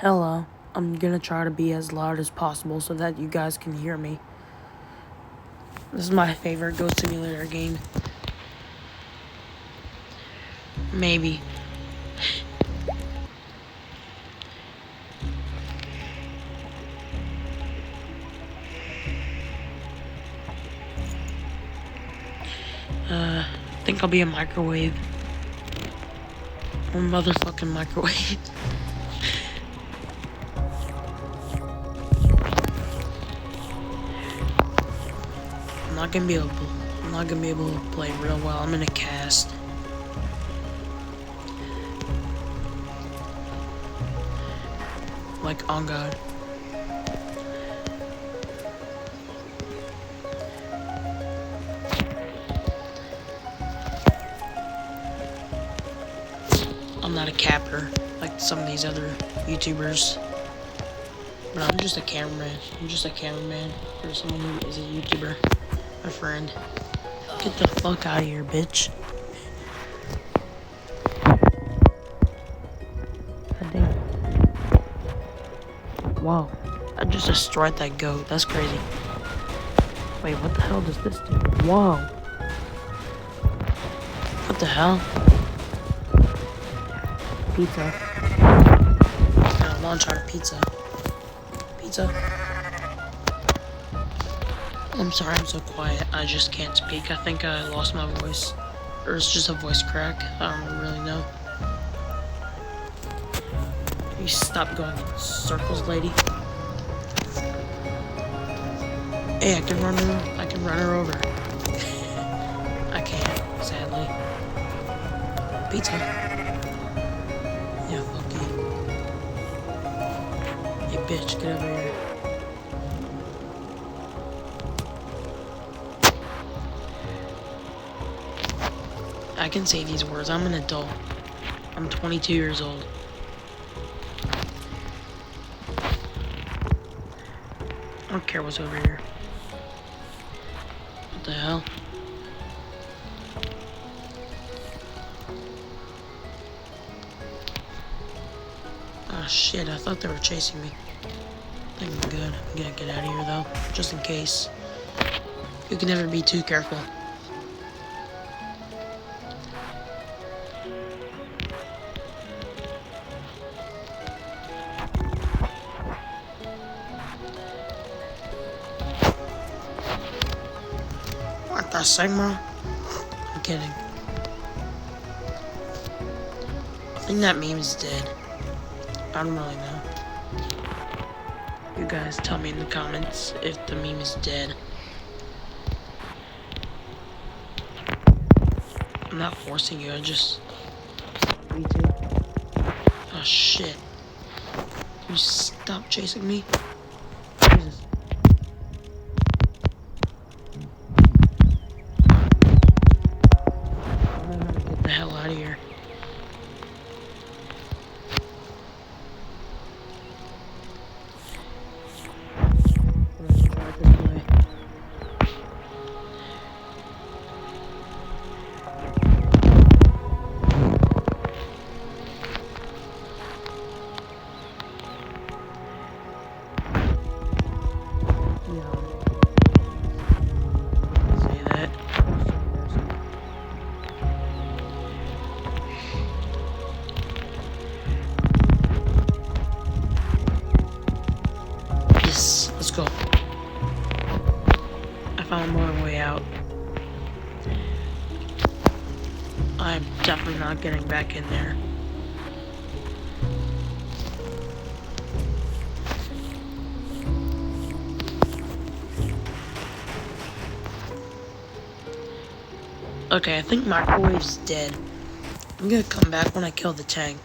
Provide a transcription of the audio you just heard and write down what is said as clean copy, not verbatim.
Hello, I'm gonna try to be as loud as possible so that you guys can hear me. This is my favorite Goat Simulator game. Maybe. I think I'll be a microwave. Or motherfucking microwave. I'm not gonna be able to play real well. I'm in a cast. Like, on God. I'm not a capper like some of these other YouTubers. But I'm just a cameraman. I'm just a cameraman for someone who is a YouTuber. My friend. Get the fuck out of here, bitch. God damn. Wow. I just destroyed that goat. That's crazy. Wait, what the hell does this do? Whoa. What the hell? Pizza. I'm gonna launch our pizza. Pizza. I'm sorry I'm so quiet. I just can't speak. I think I lost my voice. Or it's just a voice crack. I don't really know. You stop going in circles, lady. Hey, I can run her over. I can't, sadly. Pizza. Yeah, fuck you. Hey, bitch, get over here. I can say these words. I'm an adult. I'm 22 years old. I don't care what's over here. What the hell? Oh shit, I thought they were chasing me. I think I'm good. I'm gonna get out of here though, just in case. You can never be too careful. What the Sigma? I'm kidding. I think that meme is dead. I don't really know. You guys tell me in the comments if the meme is dead. I'm not forcing you, I just want me to. Oh shit. You stop chasing me? Jesus. I'm gonna get the hell out of here. Let's go. I found my way out. I'm definitely not getting back in there. Okay, I think microwave's dead. I'm gonna come back when I kill the tank.